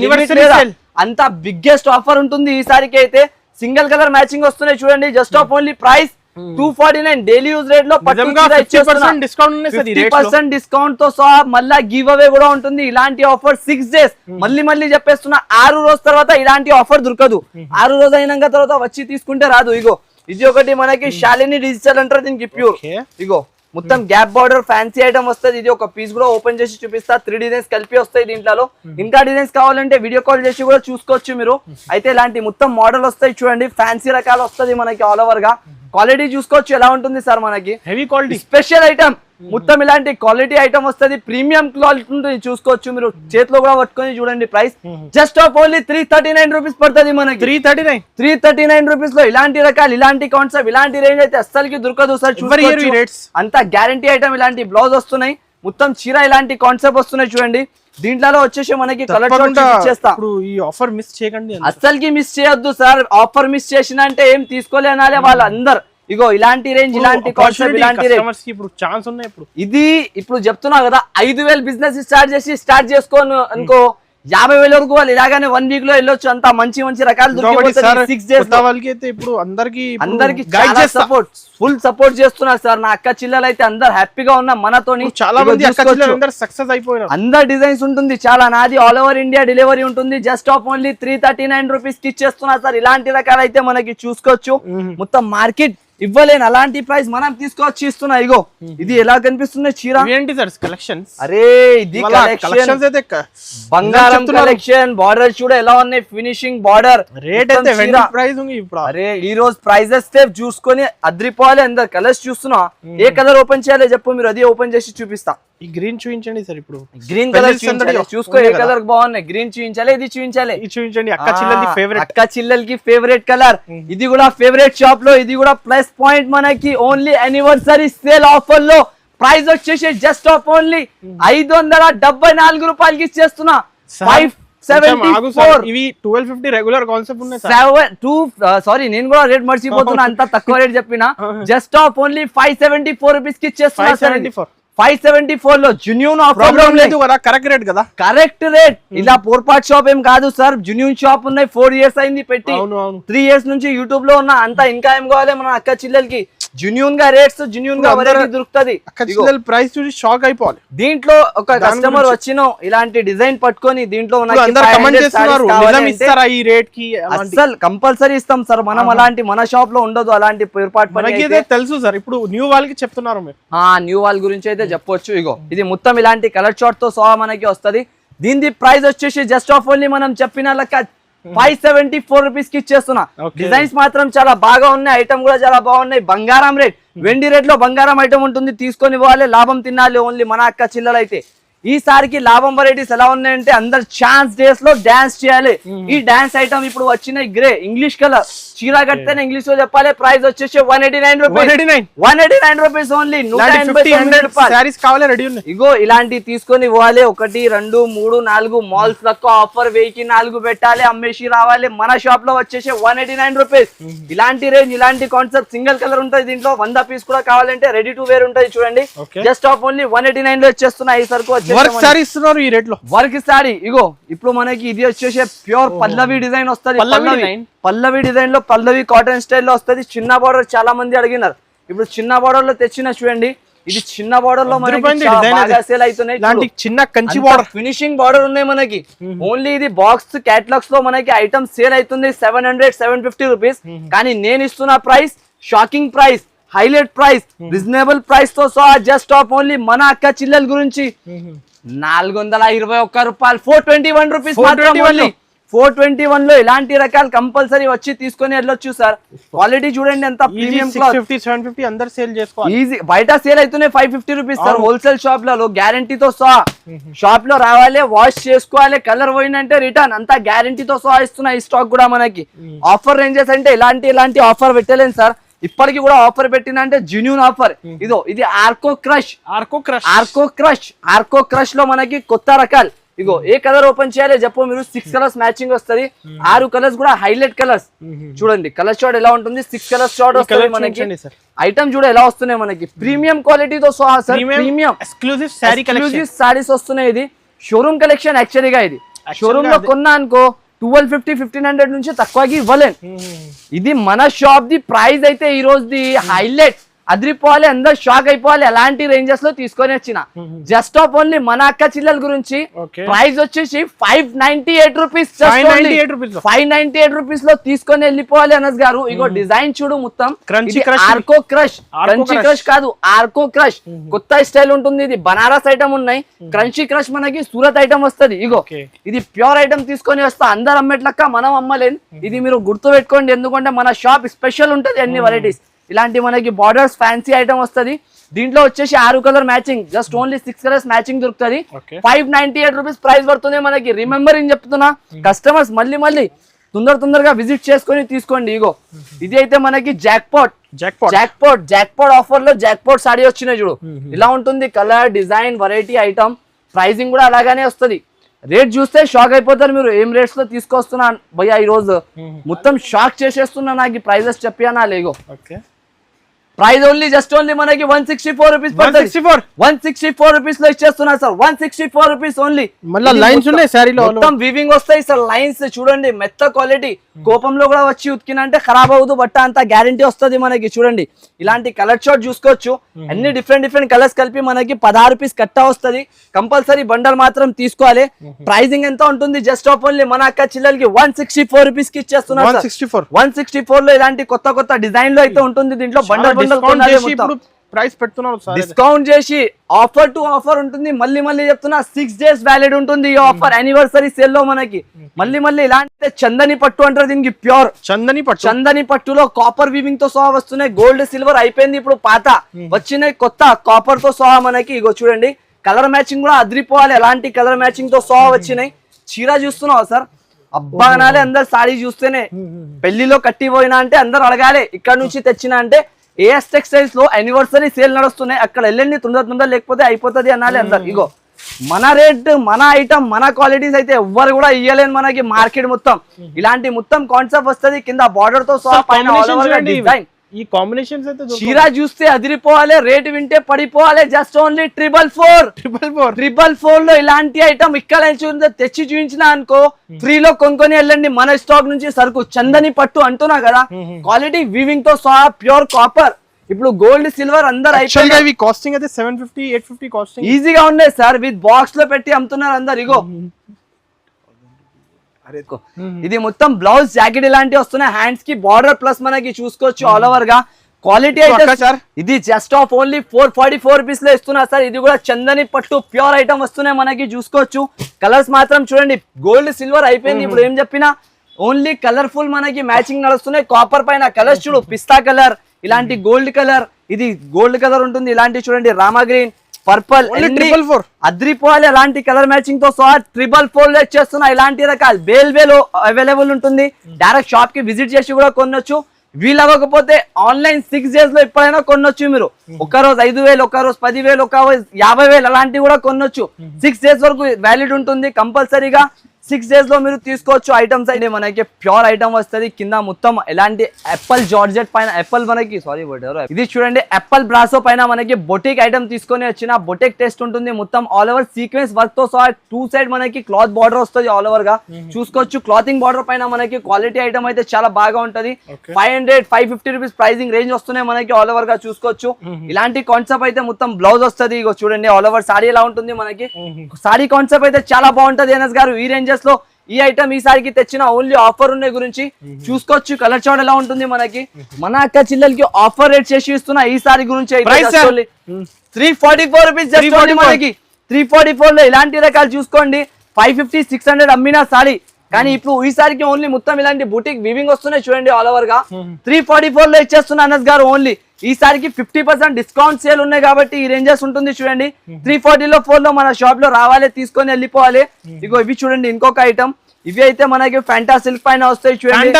అంత బిగ్గెస్ట్ ఆఫర్ ఉంటుంది ఈసారికి అయితే. సింగిల్ కలర్ మ్యాచింగ్ వస్తున్నాయి చూడండి. Just of only price 249. Daily use rate లో 50% డిస్కౌంట్ తో సహా మళ్ళా గివ్ అవే కూడా ఉంటుంది. ఇలాంటి ఆఫర్ 6 days మళ్ళీ చెప్పేస్తున్నా. 6 రోజు తర్వాత ఇలాంటి ఆఫర్ దొరకదు. 6 రోజు అయినాక తర్వాత వచ్చి తీసుకుంటే రాదు. ఇగో ఇది ఒకటి మనకి శాలిని డిజిటల్ అంటారు దీనికి ప్యూర్. ఇగో మొత్తం గ్యాప్ బార్డర్ ఫ్యాన్సీ ఐటమ్ వస్తుంది. ఇది ఒక పీస్ కూడా ఓపెన్ చేసి చూపిస్తా. 3 డిజైన్స్ కలిపి వస్తాయి దీంట్లో. ఇంకా డిజైన్స్ కావాలంటే వీడియో కాల్ చేసి కూడా చూసుకోవచ్చు మీరు. అయితే ఇలాంటి మొత్తం మోడల్ వస్తాయి చూడండి. ఫ్యాన్సీ రకాలు వస్తుంది మనకి ఆల్ ఓవర్ గా. క్వాలిటీ చూసుకోవచ్చు ఎలా ఉంటుంది సార్ మనకి. హెవీ క్వాలిటీ స్పెషల్ ఐటమ్ మొత్తం ఇలాంటి క్వాలిటీ ఐటమ్ వస్తుంది. ప్రీమియం క్వాలిటీ ఉంటుంది చూసుకోవచ్చు మీరు. చేతిలో కూడా పట్టుకొని చూడండి. Price just of only 339 rupees పడుతుంది మనకి. 339 రూపీస్ లో ఇలాంటి రకాలు, ఇలాంటి కాన్సెప్ట్, ఇలాంటి రేంజ్ అయితే అస్సలుకి దొరకదు సార్. అంత గ్యారంటీ ఐటమ్. ఇలాంటి బ్లౌజ్ వస్తున్నాయి, మొత్తం చీర ఇలాంటి కాన్సెప్ట్ వస్తున్నాయి చూడండి. దీంట్లో వచ్చేసి మనకి కలర్ చేస్తా. ఈ ఆఫర్ మిస్ చేయకండి, అస్సలకి మిస్ చేయొద్దు సార్. ఆఫర్ మిస్ చేసిన అంటే ఏం తీసుకోలే అనాలి వాళ్ళందరు. ఇగో ఇలాంటి రేంజ్, ఇలాంటి కాన్సెప్ట్, ఇలాంటి రేంజ్ ఇప్పుడు ఛాన్స్ ఉన్నాయి. ఇది ఇప్పుడు చెప్తున్నా కదా, 5000 బిజినెస్ స్టార్ట్ చేసుకోను అనుకో, 50,000 వరకు వాళ్ళు ఇలాగానే 1 వీక్ లో వెళ్ళొచ్చు. అంత మంచి రకాలు దొరికిపోతాయి 6 days లో. ఇప్పుడు అందరికి ఫుల్ సపోర్ట్ చేస్తున్నారు సార్. నా అక్క చిల్లలు అయితే అందరు హ్యాపీగా ఉన్నా మనతో. చాలా మంది అక్క చిల్లలు అందరూ సక్సెస్ అయిపోయారు. అందరు డిజైన్స్ ఉంటుంది చాలా. నాది ఆల్ ఓవర్ ఇండియా డెలివరీ ఉంటుంది. జస్ట్ ఆఫ్ ఓన్లీ 339 రూపీస్ కి ఇచ్చేస్తున్నా సార్. ఇలాంటి రకాలు అయితే మనకి చూసుకోవచ్చు. మొత్తం మార్కెట్ ఇవ్వలేను అలాంటి ప్రైస్ మనం తీసుకొచ్చి ఇస్తున్నా. ఇగో ఇది ఎలా కనిపిస్తుంది చీర. ఏంటి సార్ కలెక్షన్స్? అరే ఇది కలెక్షన్స్ అయితే బంగారం కలెక్షన్. బార్డర్ చూడ ఎలా ఉన్నాయి, ఫినిషింగ్ బార్డర్. రేట్ అయితే ప్రైస్ ఉంది ఇప్పుడు. అరే ఈ రోజు ప్రైజెస్ చూసుకొని అద్రిపోవాలి. అందరు కలర్స్ చూస్తున్నా. ఏ కలర్ ఓపెన్ చేయాలి చెప్పు మీరు, అది ఓపెన్ చేసి చూపిస్తా. ఈ గ్రీన్ చూపించండి సార్. ఇప్పుడు గ్రీన్ కలర్ చూసుకో, ఏ కలర్ బాగున్నాయి. గ్రీన్ చూపించాలి, ఇది చూపించాలి. చూపించండి. అక్క చిల్లలకి ఫేవరెట్, అక్క చిల్లలకి ఫేవరెట్ కలర్. ఇది కూడా ఫేవరెట్ షాప్ లో. ఇది కూడా ప్లస్ పాయింట్ మనకి. ఓన్లీ యానివర్సరీ సేల్ ఆఫర్ లో ప్రైస్ వచ్చేసి జస్ట్ ఆఫ్ ఓన్లీ 574 రూపాయలకి ఇచ్చేస్తున్నా. 574. ఇవి 1250 రెగ్యులర్ కాన్సెప్ట్ ఉన్నాయి. సారీ నేను కూడా రేట్ మర్చిపోతున్నా, అంత తక్కువ రేట్ చెప్పిన. జస్ట్ ఆఫ్ ఓన్లీ 574 రూపీస్ కి ఇచ్చేస్తున్నా. 574 లో జెన్యూన్ ఆఫర్ లేదు కదా, కరెక్ట్ రేట్ కదా. Correct rate. ఇలా పోర్పాట్ షాప్ ఏం కాదు సార్, జెన్యూన్ షాప్ ఉన్నాయి. 4 years అయింది పెట్టి. 3 years నుంచి యూట్యూబ్ లో ఉన్నా. అంతా ఇంకా ఏం కావాలి మన అక్క చిల్లలకి. జెన్యూన్ గా రేట్స్, జెన్యూన్ గా వెరైటీ దొరుకుతది. అక్క చిల్లల ప్రైస్ చూసి షాక్ అయిపోవాలి. దీంట్లో ఒక కస్టమర్ వచ్చిన ఇలాంటి డిజైన్ పట్టుకొని దీంట్లో ఈ రేట్ కి అసలు కంపల్సరీ ఇస్తాం సార్ మనం. అలాంటి మన షాప్ లో ఉండదు అలాంటి పొరపాటు పని. తెలుసు సార్. ఇప్పుడు న్యూ వాళ్ళకి చెప్తున్నారు మీరు. న్యూ వాళ్ళ గురించి అయితే చెప్పొచ్చు. ఇగో ఇది మొత్తం ఇలాంటి కలర్ చార్ట్ తో సహా మనకి వస్తది. దీని ప్రైస్ వచ్చేసి జస్ట్ ఆఫ్ ఓన్లీ మనం చెప్పిన లెక్క 574 రూపీస్ కి ఇచ్చేస్తున్నా. డిజైన్స్ మాత్రం చాలా బాగా ఉన్నాయి, ఐటమ్ కూడా చాలా బాగున్నాయి. బంగారం రేట్, వెండి రేట్ లో బంగారం ఐటమ్ ఉంటుంది, తీసుకొని పోవాలి, లాభం తినాలి. ఓన్లీ మన అక్క చిల్లలు అయితే ఈసారికి లాభం వెరైటీస్ ఎలా ఉన్నాయంటే అందరు ఛాన్స్ డేస్ లో డాన్స్ చేయాలి. ఈ డాన్స్ ఐటమ్ ఇప్పుడు వచ్చిన గ్రే ఇంగ్లీష్ కలర్ చీర కడితేనే ఇంగ్లీష్ లో చెప్పాలి. ప్రైస్ వచ్చేసి 189 రూపీస్ ఓన్లీ. 189 ఇగో ఇలాంటి తీసుకొని పోవాలి. 1 2 3 4 మాల్స్ లెక్క ఆఫర్ 1000 పెట్టాలి, అమ్మేసి రావాలి. మన షాప్ లో వచ్చేసి 189 రూపీస్. ఇలాంటి రేంజ్, ఇలాంటి కాన్సెప్ట్ సింగిల్ కలర్ ఉంటుంది దీంట్లో. 100 పీస్ కూడా కావాలంటే రెడీ టు వేర్ ఉంటుంది చూడండి. జస్ట్ ఆఫ్ ఓన్లీ 189 లో వచ్చేస్తున్నా. ఈ సరుకు వర్క్ సారీ ఇస్తున్నారు ఈ రేట్ లో. వర్క్ సారీ ఇగో ఇప్పుడు మనకి ఇది వచ్చేసి ప్యూర్ పల్లవి డిజైన్ వస్తుంది. పల్లవి డిజైన్ లో పల్లవి కాటన్ స్టైల్ లో వస్తుంది. చిన్న బార్డర్ చాలా మంది అడిగినారు, ఇప్పుడు చిన్న బార్డర్ లో తెచ్చిన చూడండి. ఇది చిన్న బార్డర్ లో మనకి బాగా సేల్ అవుతున్నాయి. చిన్న కంచి బార్డర్, ఫినిషింగ్ బార్డర్ ఉన్నాయి మనకి. ఓన్లీ ఇది బాక్స్ క్యాటలాగ్స్ లో మనకి ఐటమ్ సేల్ అవుతుంది 700-750 రూపీస్. కానీ నేను ఇస్తున్న price shocking price, highlight price, reasonable price తో సహా జస్ట్ ఆఫ్ ఓన్లీ మన అక్క చిల్లల గురించి 421 రూపాయలు, 421 రూపీస్ మాత్రం ఓన్లీ. 421 లో ఇలాంటి రకాలు కంపల్సరీ వచ్చి తీసుకొని వెళ్ళొచ్చు సార్. క్వాలిటీ చూడండి ఎంత ప్రీమియం క్లాత్. 750 అందరు సేల్ చేసుకోవాలి. ఈజీ బయట సేల్ అవుతున్నాయి 550 రూపీస్ సార్ హోల్సేల్ షాప్ లలో, గ్యారంటీతో సహా. షాప్ లో రావాలి, వాష్ చేసుకోవాలి, కలర్ పోయిందంటే రిటర్న్, అంతా గ్యారంటీతో సహా ఇస్తున్నా. ఈ స్టాక్ కూడా మనకి ఆఫర్ రేంజెస్ అంటే ఇలాంటి ఆఫర్ పెట్టలేను సార్. ఇప్పటికి కూడా ఆఫర్ పెట్టినంటే జెన్యూన్ ఆఫర్. ఇదో ఇది ఆర్కో క్రష్ లో మనకి కొత్త రకాలు. ఇగో ఏ కలర్ ఓపెన్ చేయాలి చెప్పు మీరు. 6 కలర్స్ మ్యాచింగ్ వస్తుంది, 6 కలర్స్ కూడా హైలైట్ కలర్స్. చూడండి కలర్ షార్ట్ ఎలా ఉంటుంది, 6 కలర్స్ షార్ట్ వస్తుంది మనకి. ఐటమ్ చూడ ఎలా వస్తున్నాయి మనకి, ప్రీమియం క్వాలిటీతో సహా సార్. ప్రీమియం ఎక్స్క్లూజివ్ సారీస్ వస్తున్నాయి. ఇది షోరూమ్ కలెక్షన్ యాక్చువల్గా. ఇది షోరూమ్ లో కొన్నా అనుకో 1250-1500 నుంచి తక్కువకి ఇవ్వలేను. ఇది మన షాప్ ది ప్రైస్ అయితే ఈ రోజుది హైలైట్. అదిరిపోవాలి, అందరు షాక్ అయిపోవాలి. అలాంటి రేంజెస్ లో తీసుకొని వచ్చిన జస్ట్ ఆఫ్ ఓన్లీ మన అక్క చిల్లల గురించి. ప్రైస్ వచ్చేసి 598 రూపీస్. 598 రూపీస్ లో తీసుకొని వెళ్ళిపోవాలి అనస్ గారు. ఇగో డిజైన్ చూడు మొత్తం ఆర్కో క్రష్ కాదు, ఆర్కో క్రష్ కొత్త స్టైల్ ఉంటుంది. ఇది బనారస్ ఐటమ్ ఉన్నాయి. క్రంచీ క్రష్ మనకి సూరత్ ఐటమ్ వస్తుంది. ఇగో ఇది ప్యూర్ ఐటమ్ తీసుకొని వస్తా. అందరు అమ్మేట్లక్క మనం అమ్మలేను. ఇది మీరు గుర్తు పెట్టుకోండి, ఎందుకంటే మన షాప్ స్పెషల్ ఉంటుంది. అన్ని వెరైటీస్ ఇలాంటి మనకి బార్డర్స్ ఫ్యాన్సీ ఐటమ్ వస్తుంది. దీంట్లో వచ్చేసి 6 colour matching, just only 6 colours matching దొరుకుతుంది. 598 రూపీస్ ప్రైస్ పడుతుంది మనకి. రిమెంబరింగ్ చెప్తున్నా, కస్టమర్స్ మళ్ళీ తొందరగా విజిట్ చేసుకొని తీసుకోండి. ఇగో ఇది అయితే మనకి జాక్పాట్ ఆఫర్ లో జాక్పాట్ సారీ వచ్చినాయి చూడు. ఇలా ఉంటుంది colour, design, variety item. Pricing కూడా అలాగానే వస్తుంది. రేట్ చూస్తే షాక్ అయిపోతారు మీరు, ఏం రేట్స్ లో తీసుకొస్తున్నా భయ్యా. ఈ రోజు మొత్తం షాక్ చేసేస్తున్నా, నాకు ఈ ప్రైజెస్ చెప్పానా లేగో. ప్రైస్ ఓన్లీ జస్ట్ ఓన్లీ మనకి 164 రూపీస్. 164 రూపీస్ లో ఇచ్చేస్తున్నా సార్. 164 rupees only. లైన్స్ ఉన్నాయి సారీలో, మొత్తం వీవింగ్ వస్తాయి సార్. లైన్స్ చూడండి మెత్త క్వాలిటీ. కోపంలో కూడా వచ్చి ఉతికిన అంటే ఖరాబ్ అవ్వదు బట్ట, అంతా గ్యారంటీ వస్తుంది మనకి. చూడండి ఇలాంటి కలర్ షార్ట్ చూసుకోవచ్చు. అన్ని డిఫరెంట్ కలర్స్ కలిపి మనకి 16 రూపీస్ కట్టా వస్తుంది. కంపల్సరీ బండల్ మాత్రం తీసుకోవాలి. ప్రైసింగ్ ఎంత ఉంటుంది జస్ట్ ఆఫ్ ఓన్లీ మన అక్క చిల్లలకి 164 రూపీస్ కి ఇచ్చేస్తున్నా. 164 లో ఇలాంటి కొత్త డిజైన్ లో అయితే ఉంటుంది. దీంట్లో బండల్ ప్రైస్ పెడుతున్నారు, డిస్కౌంట్ చేసి ఆఫర్ టు ఆఫర్ ఉంటుంది. మళ్ళీ చెప్తున్నా 6 days వ్యాలిడ్ ఉంటుంది ఈ ఆఫర్. యానివర్సరీ సేల్ లో మనకి మళ్ళీ ఇలాంటి చందని పట్టు అంటారు దీనికి. ప్యూర్ చందని పట్టులో కాపర్ వీవింగ్ తో సహా వస్తున్నాయి. గోల్డ్ సిల్వర్ అయిపోయింది, ఇప్పుడు పాత వచ్చినాయి కొత్త కాపర్ తో సహా మనకి. ఇగో చూడండి కలర్ మ్యాచింగ్ కూడా అదిరిపోవాలి. ఎలాంటి కలర్ మ్యాచింగ్ తో సహా వచ్చినాయి. చీర చూస్తున్నావా సార్, అబ్బా అనాలి అందరు. సారీ చూస్తేనే పెళ్లిలో కట్టిపోయినా అంటే అందరు అడగాలి. ఇక్కడ నుంచి తెచ్చినా అంటే ఏఎస్ టెక్స్టైల్స్ లో యానివర్సరీ సేల్ నడుస్తున్నాయి, అక్కడ వెళ్ళండి తొందర లేకపోతే అయిపోతుంది అనాలి అందరు. ఇగో మన రేట్, మన ఐటమ్, మన క్వాలిటీస్ అయితే ఎవ్వరు కూడా ఇయ్యలేని మనకి మార్కెట్ మొత్తం. ఇలాంటి మొత్తం కాన్సెప్ట్ వస్తుంది. కింద బార్డర్ తో సహా పైన డిజైన్. ఈ కాంబినేషన్స్ అయితే చీర చూస్తే అదిరిపోవాలి, రేట్ వింటే పడిపోవాలి. జస్ట్ ఓన్లీ 444 లో ఇలాంటి ఐటమ్ ఇక్కడ తెచ్చి చూపించిన అనుకో ఫ్రీలో కొనుక్కొని వెళ్ళండి. మన స్టాక్ నుంచి సరుకు చందని పట్టు అంటున్నా కదా. క్వాలిటీ వీవింగ్ తో సహా ప్యూర్ కాపర్. ఇప్పుడు గోల్డ్ సిల్వర్ అందరు అయిపోయి కాస్టింగ్ అయితే 750-850 కాస్టింగ్ ఈజీగా ఉన్నాయి సార్. విత్ బాక్స్ లో పెట్టి అమ్ముతున్నారు అందరు. ఇగో ఇది మొత్తం బ్లౌజ్ జాకెట్ ఇలాంటివి వస్తున్నాయి. హ్యాండ్స్ కి బార్డర్ ప్లస్ మనకి చూసుకోవచ్చు ఆల్ ఓవర్ గా. క్వాలిటీ అయితే ఇది జస్ట్ ఆఫ్ ఓన్లీ 444 రూపీస్ లో ఇస్తున్నా సార్. ఇది కూడా చందని పట్టు ప్యూర్ ఐటమ్ వస్తున్నాయి మనకి చూసుకోవచ్చు. కలర్స్ మాత్రం చూడండి, గోల్డ్ సిల్వర్ అయిపోయింది. ఇప్పుడు ఏం చెప్పినా ఓన్లీ కలర్ఫుల్ మనకి మ్యాచింగ్ నడుస్తున్నాయి. కాపర్ పైన కలర్స్ చూడు, పిస్తా కలర్, ఇలాంటి గోల్డ్ కలర్, ఇది గోల్డ్ కలర్ ఉంటుంది, ఇలాంటి చూడండి రామా గ్రీన్, పర్పల్, 444 అద్రిపోవాలి అలాంటి కలర్ మ్యాచింగ్ తో సహా 444 చేస్తున్నా. ఇలాంటి రకాలు బేల్ అవైలబుల్ ఉంటుంది. డైరెక్ట్ షాప్ కి విజిట్ చేసి కూడా కొనొచ్చు. వీలవ్వకపోతే ఆన్లైన్ 6 days లో ఎప్పుడైనా కొనొచ్చు. మీరు ఒక రోజు 5,000, ఒక రోజు 10,000, ఒక రోజు 50,000 అలాంటివి కూడా కొనొచ్చు. 6 days వరకు వ్యాలిడ్ ఉంటుంది కంపల్సరీగా. 6 days లో మీరు తీసుకోవచ్చు. ఐటమ్స్ అయితే మనకి ప్యూర్ ఐటమ్ వస్తుంది. కింద మొత్తం ఎలాంటి యాపిల్ జార్జెట్ పైన యాపిల్ మనకి ఇది చూడండి యాపిల్ బ్రాసో పైన మనకి బొటిక్ ఐటమ్ తీసుకొని వచ్చిన బొటిక్ టెస్ట్ ఉంటుంది. మొత్తం ఆల్ ఓవర్ సీక్వెన్స్ వర్క్ తో సహా 2 side మనకి క్లాత్ బార్డర్ వస్తుంది ఆల్ ఓవర్ గా. చూసుకోవచ్చు క్లాతింగ్ బార్డర్ పైన మనకి క్వాలిటీ ఐటమ్ అయితే చాలా బాగా ఉంటది. 500-550 రూపీస్ ప్రైజింగ్ రేంజ్ వస్తున్నాయి మనకి ఆల్ ఓవర్ గా. చూసుకోవచ్చు ఇలాంటి కాన్సెప్ట్ అయితే మొత్తం బ్లౌజ్ వస్తుంది. ఇగో చూడండి ఆల్ ఓవర్ సాడీ ఎలా ఉంటుంది మనకి. సాడీ కాన్సెప్ట్ అయితే చాలా బాగుంటది ఎన్ఎస్ గారు. ఈ రేంజెస్ లో ఈ ఐటమ్ ఈసారికి తెచ్చిన ఓన్లీ ఆఫర్ ఉన్నాయి గురించి చూసుకోవచ్చు. కలర్ చార్ట్ ఎలా ఉంటుంది మనకి. మన అక్క చిల్లలకి ఆఫర్ రేట్ చేసి ఇస్తున్నా ఈసారి గురించి. 344 రూపీస్ మనకి. 344 లో ఇలాంటి రకాలు చూసుకోండి. 550-600 అమ్మిన సారీ, కానీ ఇప్పుడు ఈసారికి ఓన్లీ మొత్తం ఇలాంటి బుటిక్ వివింగ్ వస్తున్నాయి చూడండి ఆల్ ఓవర్ గా. 344 లో ఇచ్చేస్తున్నా అనస్ గారు. ఓన్లీ ఈసారికి 50% డిస్కౌంట్ సేల్ ఉన్నాయి కాబట్టి ఈ రేంజెస్ ఉంటుంది చూడండి. 344 లో మన షాప్ లో రావాలి, తీసుకొని వెళ్ళిపోవాలి. ఇగో ఇవి చూడండి ఇంకొక ఐటమ్. ఇవి అయితే మనకి ఫ్యాంటా సిల్క్ పైన వస్తాయి చూడండి.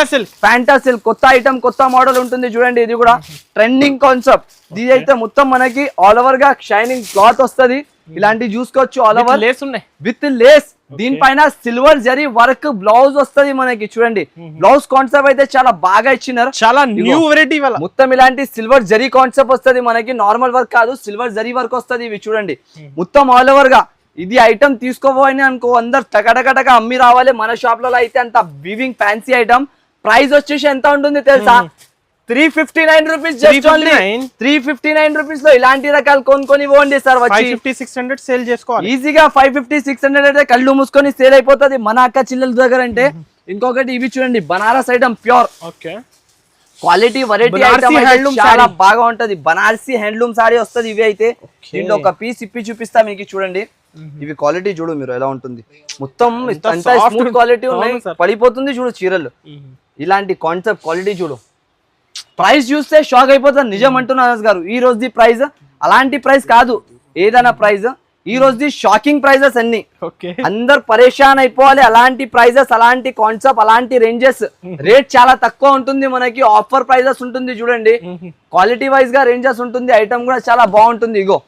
ఫ్యాంటా సిల్క్ కొత్త ఐటమ్, కొత్త మోడల్ ఉంటుంది చూడండి. ఇది కూడా ట్రెండింగ్ కాన్సెప్ట్. ఇది అయితే మొత్తం మనకి ఆల్ ఓవర్ గా షైనింగ్ క్లాత్ వస్తుంది. ఇలాంటి చూసుకోవచ్చు ఆల్ ఓవర్ లేస్ ఉన్నాయి విత్ లేస్. దీనిపైన సిల్వర్ జరీ వర్క్ బ్లౌజ్ వస్తుంది మనకి చూడండి. బ్లౌజ్ కాన్సెప్ట్ అయితే చాలా బాగా ఇచ్చినారు. చాలా న్యూ వెరైటీ మొత్తం ఇలాంటి సిల్వర్ జరీ కాన్సెప్ట్ వస్తుంది మనకి. నార్మల్ వర్క్ కాదు, సిల్వర్ జరీ వర్క్ వస్తుంది. ఇవి చూడండి మొత్తం ఆల్ ఓవర్ గా. ఇది ఐటమ్ తీసుకోబోయని అనుకో అందరు టకటకటక అమ్మి రావాలి. మన షాప్ లో అయితే అంత వివింగ్ ఫ్యాన్సీ ఐటమ్. ప్రైస్ వచ్చేసి ఎంత ఉంటుంది తెలుసా? 359 రూపీస్. 359 రూపీస్ లో ఇలాంటి రకాలు కొనుక్కొని పోండి సార్. 550-600 సేల్ చేసుకోవాలి ఈజీగా. 550-600 అయితే కళ్ళు మూసుకొని సేల్ అయిపోతుంది మన అక్క చిల్లల దగ్గర అంటే. ఇంకొకటి ఇవి చూడండి Banaras item pure quality variety item చాలా బాగా ఉంటది. బనారసి హ్యాండ్లూమ్ సారీ వస్తుంది. ఇవి అయితే దీంట్లో ఒక పీస్ ఇప్పి చూపిస్తా మీకు చూడండి. ఇవి క్వాలిటీ చూడు మీరు ఎలా ఉంటుంది. మొత్తం స్మూత్ క్వాలిటీ ఉన్నాయి, పడిపోతుంది చూడు చీరలు. ఇలాంటి కాన్సెప్ట్ క్వాలిటీ చూడు. ప్రైస్ చూస్తే షాక్ అయిపోతుంది నిజం అంటున్నా అనస్ గారు. ఈ రోజుది ప్రైస్ అలాంటి ప్రైస్ కాదు ఏదైనా ప్రైస్. ఈ రోజుది షాకింగ్ ప్రైజెస్ అన్ని. అందరు పరేషాన్ అయిపోవాలి. అలాంటి ప్రైజెస్, అలాంటి కాన్సెప్ట్, అలాంటి రేంజెస్. రేట్ చాలా తక్కువ ఉంటుంది మనకి. ఆఫర్ ప్రైజెస్ ఉంటుంది చూడండి. క్వాలిటీ వైజ్ గా రేంజెస్ ఉంటుంది. ఐటమ్ కూడా చాలా బాగుంటుంది. ఇగో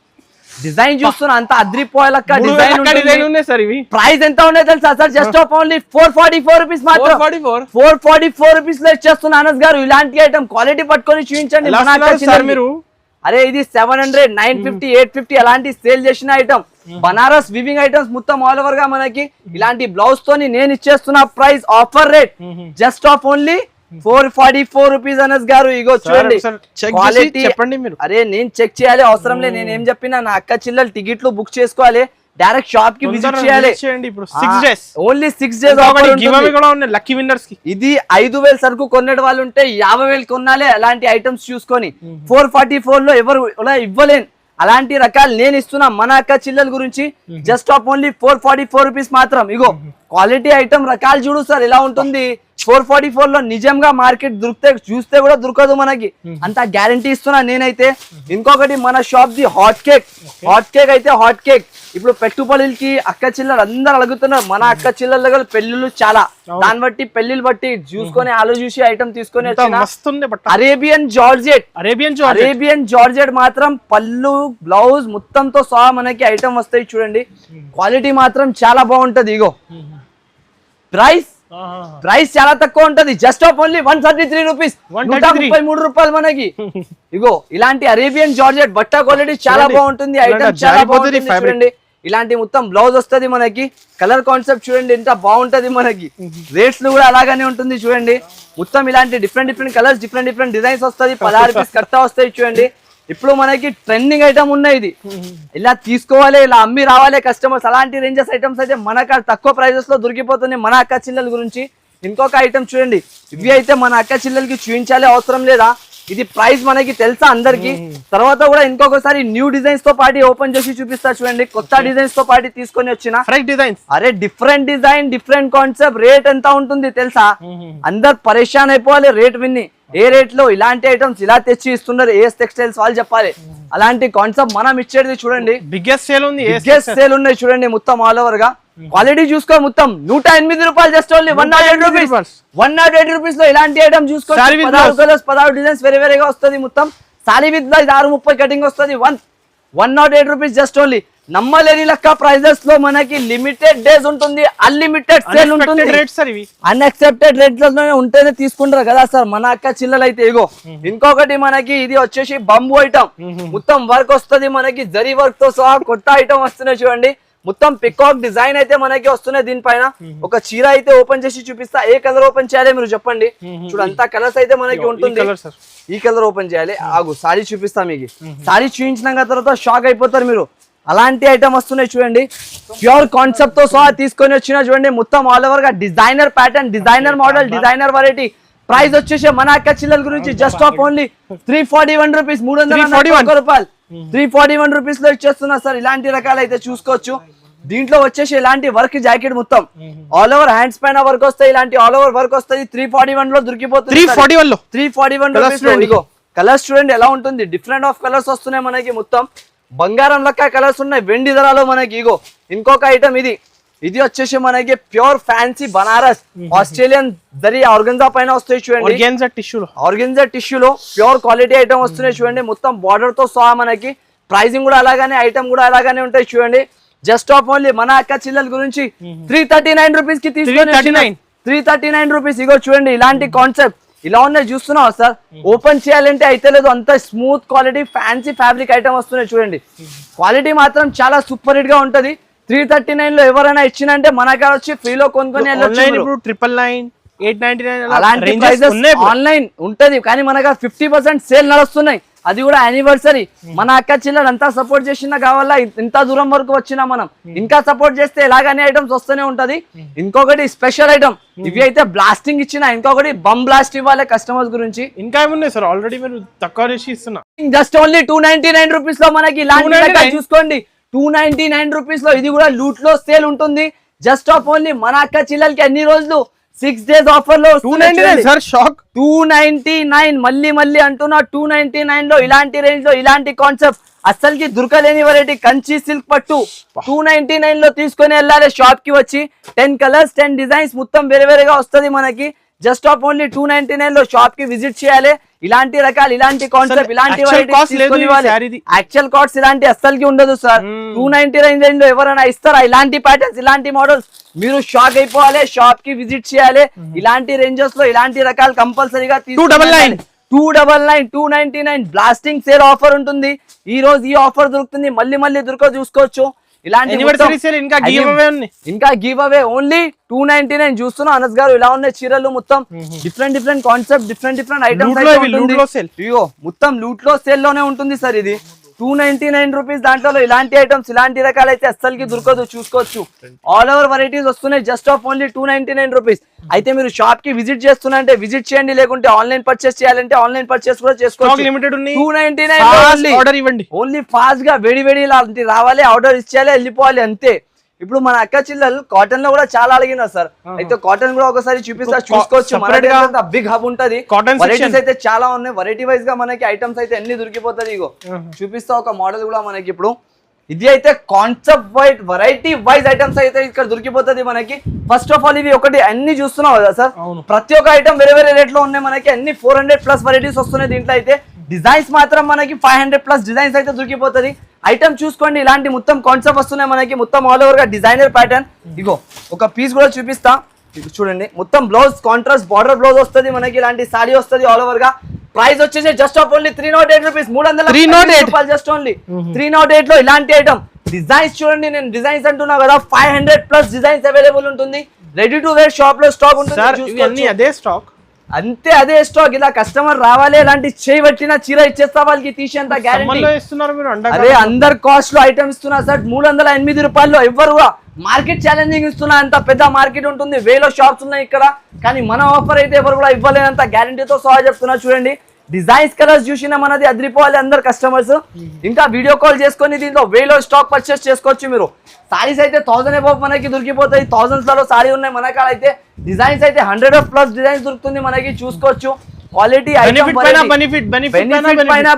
డిజైన్ చూస్తున్నా అంత అద్రిపోయాలక్క డిజైన్. ప్రైస్ ఎంత ఉన్నాయి తెలుసా sir? Just of only 444 rupees మాత్రం. 444 రూపీస్ లో ఇచ్చేస్తున్నా అనస్ గారు. ఇలాంటి ఐటమ్ క్వాలిటీ పట్టుకొని చూపించండి మీరు. అరే ఇది 700, 950, 850 అలాంటి సేల్ చేసిన ఐటమ్. బనారస్ వివింగ్ ఐటమ్స్ మొత్తం ఆల్ ఓవర్ గా మనకి. ఇలాంటి బ్లౌజ్ తోని నేను ఇచ్చేస్తున్న price offer rate just of only 444 rupees Anas గారు. ఇగో చూడండి చెప్పండి మీరు. అరే నేను చెక్ చేయాలి అవసరం లేదు. నేను ఏం చెప్పినా నా అక్క చిల్లలు టికెట్లు బుక్ చేసుకోవాలి, డైరెక్ట్ షాప్ కి విజిట్ చేయాలి. ఓన్లీ 6 days లక్కీ విన్నర్స్ కి. ఇది 5,000 సరుకు కొన్నటి వాళ్ళు ఉంటే 50,000 కొనాలి అలాంటి ఐటమ్స్ చూసుకొని. 444 లో ఎవరు ఇవ్వలేను అలాంటి రకాలు నేను ఇస్తున్నా మన అక్క చిల్లల గురించి. జస్ట్ ఆఫ్ ఓన్లీ 444 రూపీస్ మాత్రం. ఇగో క్వాలిటీ ఐటమ్ రకాలు చూడు సార్ ఎలా ఉంటుంది. 444 లో నిజంగా మార్కెట్ దొరికితే చూస్తే కూడా దొరకదు మనకి, అంత గ్యారంటీ ఇస్తున్నా నేనైతే. ఇంకొకటి మన shop the hot cake. Hot cake అయితే హాట్ కేక్ ఇప్పుడు పెట్టుబడులకి అక్క చిల్లలు అందరు అడుగుతున్నారు. మన అక్క చిల్లల దగ్గర పెళ్లిళ్ళు చాలా, దాన్ని బట్టి పెళ్లిళ్ళు బట్టి చూసుకొని ఆలోచించి ఐటమ్ తీసుకొని అరేబియన్ జార్జెట్ మాత్రం పళ్ళు బ్లౌజ్ మొత్తంతో సహా మనకి ఐటమ్ వస్తాయి చూడండి. క్వాలిటీ మాత్రం చాలా బాగుంటది. ఇగో ప్రైస్ చాలా తక్కువ ఉంటది. Just of only 133 rupees. 133 రూపాయలు మనకి. ఇగో ఇలాంటి అరేబియన్ జార్జెట్ బట్ట క్వాలిటీ చాలా బాగుంటుంది. ఐటమ్ చాలా బాగుంటుంది చూడండి. ఇలాంటి మొత్తం బ్లౌజ్ వస్తుంది మనకి. కలర్ కాన్సెప్ట్ చూడండి ఎంత బాగుంటది మనకి. రేట్స్ కూడా అలాగానే ఉంటుంది చూడండి. మొత్తం ఇలాంటి డిఫరెంట్ కలర్స్, డిఫరెంట్ డిజైన్స్ వస్తుంది. 16 రూపీస్ కట్ట వస్తాయి చూడండి. ఇప్పుడు మనకి ట్రెండింగ్ ఐటమ్ ఉన్నాయి. ఇది ఇలా తీసుకోవాలి, ఇలా అమ్మి రావాలి కస్టమర్స్. అలాంటి రేంజెస్ ఐటమ్స్ అయితే మనకు తక్కువ ప్రైజెస్ లో దొరికిపోతుంది మన అక్క చిల్లల గురించి. ఇంకొక ఐటమ్ చూడండి. ఇవి అయితే మన అక్క చిల్లలకి చూపించాలి అవసరం లేదా. ఇది ప్రైస్ మనకి తెలుసా అందరికి. తర్వాత కూడా ఇంకొకసారి న్యూ డిజైన్స్ తో పాటు ఓపెన్ చేసి చూపిస్తా చూడండి. కొత్త డిజైన్స్ తో పాటు తీసుకొని వచ్చిన ఫ్రెష్ డిజైన్స్. అరే different design, different concept. Rate ఎంత ఉంటుంది తెలుసా? అందరు పరేషాన్ అయిపోవాలి రేట్ విన్ని. ఏ రేట్ లో ఇలాంటి ఐటమ్స్ ఇలా తెచ్చి ఇస్తున్నారు ఏఎస్ టెక్స్టైల్స్ వాళ్ళు చెప్పాలి. అలాంటి కాన్సెప్ట్ మనం ఇచ్చేది చూడండి. బిగ్గెస్ట్ సేల్ ఉంది, బిగ్గెస్ట్ సేల్ ఉన్నాయి చూడండి మొత్తం ఆల్ ఓవర్ గా. క్వాలిటీ చూసుకో మొత్తం 108 రూపాయలు జస్ట్ ఓన్లీ 108 రూపీస్. 108 రూపీస్ లో ఇలాంటి ఐటమ్ చూసుకో. 16 కలర్స్ 16 డిజైన్స్ వేరే వేరేగా వస్తుంది మొత్తం. సారీ విత్ బ్లౌజ్ 630 కటింగ్ వస్తుంది. 108 రూపీస్ జస్ట్ ఓన్లీ. నమ్మలేని లెక్క ప్రైజెస్ లో మనకి లిమిటెడ్ డేస్ ఉంటుంది, అన్లిమిటెడ్ సేల్ ఉంటుంది. అన్ఎక్సెప్టెడ్ రేట్స్ లోనే ఉంటేనే తీసుకుంటారు కదా సార్ మన అక్క చిల్లలు అయితే. ఇగో ఇంకొకటి మనకి ఇది వచ్చేసి బంబు ఐటమ్, మొత్తం వర్క్ వస్తుంది మనకి, జరీ వర్క్ తో సహా కొత్త ఐటమ్ వస్తున్నాయి చూడండి. మొత్తం పికాక్ డిజైన్ అయితే మనకి వస్తున్నాయి దీనిపైన. ఒక చీర అయితే ఓపెన్ చేసి చూపిస్తా. ఏ కలర్ ఓపెన్ చేయాలి మీరు చెప్పండి. చూడంతా కలర్స్ అయితే మనకి ఉంటుంది. ఈ కలర్ ఓపెన్ చేయాలి. ఆగు సారీ చూపిస్తా మీకు. సారీ చూపించిన తర్వాత షాక్ అయిపోతారు మీరు. అలాంటి ఐటమ్ వస్తున్నాయి చూడండి. ప్యూర్ కాన్సెప్ట్ తో సహా తీసుకొని వచ్చిన చూడండి. మొత్తం ఆల్ ఓవర్ గా designer pattern, designer model, designer variety. Price వచ్చేసి మన అక్క చిల్లల గురించి జస్ట్ ఆఫ్ ఓన్లీ 341 రూపీస్. 341 రూపాయలు 341 రూపీస్ లో ఇచ్చేస్తున్నా సార్. ఇలాంటి రకాలు అయితే చూసుకోవచ్చు. దీంట్లో వచ్చేసి ఇలాంటి వర్క్ జాకెట్ మొత్తం ఆల్ ఓవర్ హ్యాండ్స్ పైన వర్క్ వస్తాయి. ఇలాంటి ఆల్ ఓవర్ వర్క్ వస్తుంది. 341 లో దొరికిపోతుంది. 341 రూపీస్. ఇగో కలర్స్ చూడండి ఎలా ఉంటుంది. డిఫరెంట్ ఆఫ్ కలర్స్ వస్తున్నాయి మనకి. మొత్తం బంగారం లెక్క కలర్స్ ఉన్నాయి వెండి ధరలో మనకి. ఇగో ఇంకొక ఐటమ్ ఇది వచ్చేసి మనకి pure fancy Banaras Australian zari organza పైన వస్తాయి చూడండి. ఆర్గంజా టిష్యూలో ప్యూర్ క్వాలిటీ ఐటమ్ వస్తున్నాయి చూడండి. మొత్తం బార్డర్ తో సహా మనకి. ప్రైసింగ్ కూడా అలాగానే, ఐటమ్ కూడా అలాగానే ఉంటాయి చూడండి. జస్ట్ ఆఫ్ ఓన్లీ మన అక్క చిల్లల గురించి 339 రూపీస్ కి తీసుకొని 339 రూపీస్. ఇగో చూడండి ఇలాంటి కాన్సెప్ట్ ఇలా ఉన్నాయి చూస్తున్నావు సార్. ఓపెన్ చేయాలంటే అయితే లేదు, అంత smooth quality fancy fabric item వస్తున్నాయి చూడండి. క్వాలిటీ మాత్రం చాలా సూపర్ హిట్ గా ఉంటది. 339 లో ఎవరైనా ఇచ్చినంటే మన కాడ వచ్చి ఫ్రీలో కొనుక్కొని అలాంటి ప్రైజెస్ ఆన్లైన్ ఉంటది. కానీ మన 50% సేల్ నడుస్తున్నాయి. అది కూడా యానివర్సరీ. మన అక్క చిల్లలు అంతా సపోర్ట్ చేసినా కావాలా ఇంత దూరం వరకు వచ్చినా మనం. ఇంకా సపోర్ట్ చేస్తే ఎలాగనే ఐటమ్స్ వస్తూనే ఉంటది. ఇంకొకటి స్పెషల్ ఐటమ్ ఇవి అయితే బ్లాస్టింగ్ ఇచ్చిన. ఇంకొకటి బమ్ బ్లాస్ట్ ఇవ్వాలి కస్టమర్స్ గురించి. ఇంకా ఏమున్నాయి సార్? ఆల్రెడీ మీరు తక్కువ చేసి ఇస్తున్నా. జస్ట్ ఓన్లీ 299 రూపీస్ లో మనకి ఇలాంటి చూసుకోండి. 299 రూపీస్ లో ఇది కూడా లూట్ లో సేల్ ఉంటుంది. జస్ట్ ఆఫ్ ఓన్లీ మన అక్క చిల్లలకి అన్ని రోజులు 6 days ఆఫర్ లో 299. మళ్ళీ అంటున్నా 299 లో ఇలాంటి రేంజ్ లో ఇలాంటి కాన్సెప్ట్ అస్సలకి దొరకలేని వెరైటీ కంచి సిల్క్ పట్టు 299 లో తీసుకొని వెళ్ళాలి షాప్ కి వచ్చి. 10 కలర్స్ 10 డిజైన్స్ మొత్తం వేరే వేరేగా వస్తుంది మనకి. జస్ట్ ఆఫ్ ఓన్లీ 299 లో షాప్ కి విజిట్ చేయాలి. ఇలాంటి రకాలు, ఇలాంటి కాన్సెప్ట్, ఇలాంటి యాక్చువల్ కాస్ట్ ఇలాంటి అస్సలకి ఉండదు సార్. 299 లో ఎవరైనా ఇస్తారా? ఇలాంటి ప్యాటర్న్స్, ఇలాంటి మోడల్స్ మీరు షాక్ అయిపోవాలి. షాప్ కి విజిట్ చేయాలి. ఇలాంటి రేంజెస్ లో ఇలాంటి రకాలు కంపల్సరీగా 299 బ్లాస్టింగ్ సేల్ ఆఫర్ ఉంటుంది. ఈ రోజు ఈ ఆఫర్ దొరుకుతుంది. మళ్ళీ దొరకదు చూసుకోవచ్చు. ఇలాంటి ఇంకా గివ్ అవే ఓన్లీ 299 చూస్తున్నాం. అనస్ గారు ఇలా ఉన్నాయి చీరలు మొత్తం డిఫరెంట్ కాన్సెప్ట్, డిఫరెంట్ ఐటమ్స్. ఇగో మొత్తం లూట్ లో సేల్ లోనే ఉంటుంది సార్. ఇది 299 రూపీస్. దాంట్లో ఇలాంటి ఐటమ్స్, ఇలాంటి రకాలు అయితే అస్సలకి దొరకదు చూసుకోవచ్చు. ఆల్ ఓవర్ వెరైటీస్ వస్తున్నాయి. Just of only 299 rupees. అయితే మీరు షాప్ కి విజిట్ చేస్తున్నారంటే విజిట్ చేయండి. లేకుంటే ఆన్లైన్ పర్చేస్ చేయాలంటే ఆన్లైన్ పర్చేస్ కూడా చేసుకోవచ్చు. 299 ఓన్లీ ఫాస్ట్ గా వేడి లాంటి రావాలి, ఆర్డర్ ఇచ్చేయాలి, వెళ్ళిపోవాలి అంతే. ఇప్పుడు మన అక్క చిల్లలు కాటన్ లో కూడా చాలా అడిగినారు సార్. అయితే కాటన్ కూడా ఒకసారి చూపిస్తా చూసుకోవచ్చు. మన బిగ్ హబ్ ఉంటది. వెరైటీస్ అయితే చాలా ఉన్నాయి. వెరైటీ వైజ్ గా మనకి ఐటమ్స్ అయితే అన్ని దొరికిపోతుంది. ఇగో చూపిస్తా ఒక మోడల్ కూడా మనకి. ఇప్పుడు ఇది అయితే concept wise variety wise items అయితే ఇక్కడ దొరికిపోతుంది మనకి. ఫస్ట్ ఆఫ్ ఆల్ ఇవి ఒకటి అన్ని చూస్తున్నావు కదా సార్. ప్రతి ఒక్క ఐటమ్ వేరే రేట్ లో ఉన్నాయి మనకి. అన్ని 400+ వెరైటీస్ వస్తున్నాయి దీంట్లో. అయితే డిజైన్స్ మాత్రం మనకి 500+ డిజైన్స్ అయితే దొరికిపోతుంది. ఐటమ్ చూసుకోండి. ఇలాంటి మొత్తం కాన్సెప్ట్ వస్తున్నాయి మనకి. మొత్తం ఆల్ ఓవర్ గా డిజైనర్ ప్యాటర్న్. ఇగో ఒక పీస్ కూడా చూపిస్తా చూడండి. మొత్తం బ్లౌజ్ కాంట్రాస్ట్ బార్డర్ బ్లౌజ్ వస్తుంది మనకి. ఇలాంటి సారీ వస్తుంది ఆల్ ఓవర్ గా. ప్రైస్ వచ్చేసి జస్ట్ ఆఫ్ ఓన్లీ 308 రూపీస్. 308 రూపాయలు జస్ట్ ఓన్లీ 308 లో ఇలాంటి ఐటమ్. డిజైన్స్ చూడండి. నేను డిజైన్స్ అంటున్నా కదా, 500+ డిజైన్స్ అవైలబుల్ ఉంటుంది. రెడీ టు వేర్ షాప్ లో స్టాక్ ఉంటుంది. అదే స్టాక్. ఇలా కస్టమర్ రావాలి, ఇలాంటి చేయి పట్టిన చీర ఇచ్చేస్తా వాళ్ళకి తీసేంత గ్యారెంటీ. అదే అందరు కాస్ట్ లో ఐటమ్ ఇస్తున్నా సార్. 308 రూపాయల్లో ఎవరు మార్కెట్ ఛాలెంజింగ్ ఇస్తున్నా. అంత పెద్ద మార్కెట్ ఉంటుంది, వేలో షాప్స్ ఉన్నాయి ఇక్కడ. కానీ మన ఆఫర్ అయితే ఎవరు కూడా ఇవ్వలేనంత గ్యారెంటీతో సహా చెప్తున్నా చూడండి. డిజైన్స్ కలర్స్ చూసినా మనది అదిరిపోవాలి అందరు కస్టమర్స్. ఇంకా వీడియో కాల్ చేసుకొని దీంట్లో వేలో స్టాక్ పర్చేస్ చేసుకోవచ్చు మీరు. సారీస్ అయితే 1000 అబౌవ్ మనకి దొరికిపోతాయి. థౌసండ్స్ లలో సారీ ఉన్నాయి మన కాడ. అయితే డిజైన్స్ అయితే 100+ డిజైన్స్ దొరుకుతుంది మనకి, చూసుకోవచ్చు. క్వాలిటీ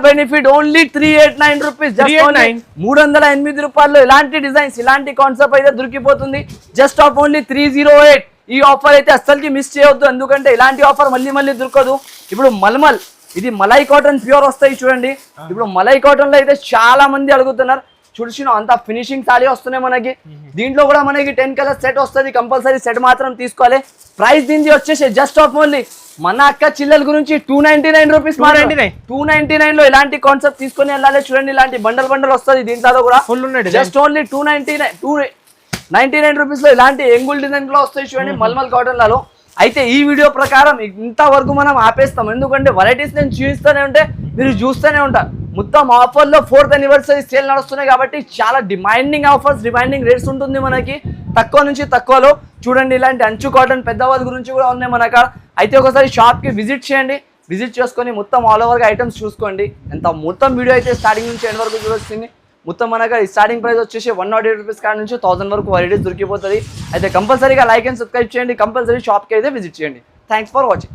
బెనిఫిట్ ఓన్లీ 389 రూపీస్, 308 రూపాయలు. ఇలాంటి డిజైన్స్ ఇలాంటి కాన్సెప్ట్ అయితే దొరికిపోతుంది జస్ట్ ఆఫ్ ఓన్లీ 308. ఈ ఆఫర్ అయితే అస్సలకి మిస్ చేయొద్దు, ఎందుకంటే ఇలాంటి ఆఫర్ మళ్ళీ మళ్ళీ దొరకదు. ఇప్పుడు మల్మల్, ఇది మలై కాటన్ ప్యూర్ వస్తాయి చూడండి. ఇప్పుడు మలై కాటన్ లో అయితే చాలా మంది అడుగుతున్నారు. చూసిన అంత ఫినిషింగ్ సారీ వస్తున్నాయి మనకి. దీంట్లో కూడా మనకి 10 కలర్ సెట్ వస్తుంది, కంపల్సరీ సెట్ మాత్రం తీసుకోవాలి. ప్రైస్ దీనికి వచ్చేసి జస్ట్ ఆఫ్ ఓన్లీ మన అక్క చిల్లల గురించి 299 రూపీస్. 299 లో ఇలాంటి కాన్సెప్ట్ తీసుకొని వెళ్ళాలి. చూడండి ఇలాంటి బండల్ బండల్ వస్తుంది దీంట్లో కూడా. జస్ట్ ఓన్లీ 299 రూపీస్ లో ఇలాంటి ఎంగుల్ డిజైన్ లో వస్తాయి చూడండి మల్మల్ కాటన్ లలో. అయితే ఈ వీడియో ప్రకారం ఇంతవరకు మనం ఆపేస్తాం, ఎందుకంటే వెరైటీస్ నేను చూపిస్తూనే ఉంటే మీరు చూస్తూనే ఉంటారు. మొత్తం ఆఫర్లో 4th anniversary సేల్ నడుస్తున్నాయి కాబట్టి చాలా డిమాండింగ్ ఆఫర్స్, డిమాండింగ్ రేట్స్ ఉంటుంది మనకి. తక్కువ నుంచి తక్కువలో చూడండి. ఇలాంటి అంచు కాటన్ పెద్దవాళ్ళ గురించి కూడా ఉన్నాయి మన కాడ. అయితే ఒకసారి షాప్కి విజిట్ చేయండి, విజిట్ చేసుకొని మొత్తం ఆల్ ఓవర్గా ఐటమ్స్ చూసుకోండి. ఎంత మొత్తం వీడియో అయితే స్టార్టింగ్ నుంచి ఎండ్ వరకు చూడొచ్చింది. మొత్తం మనకు స్టార్టింగ్ ప్రైస్ వచ్చేసి 108 రూపీస్ కాడ నుంచి 1000 వరకు వెరైటీస్ దొరికిపోతుంది. అయితే కంపల్సరీగా లైక్ అండ్ సబ్స్క్రైబ్ చేయండి, కంపల్సరీ షాప్కి అయితే విజిట్ చేయండి. Thanks for watching.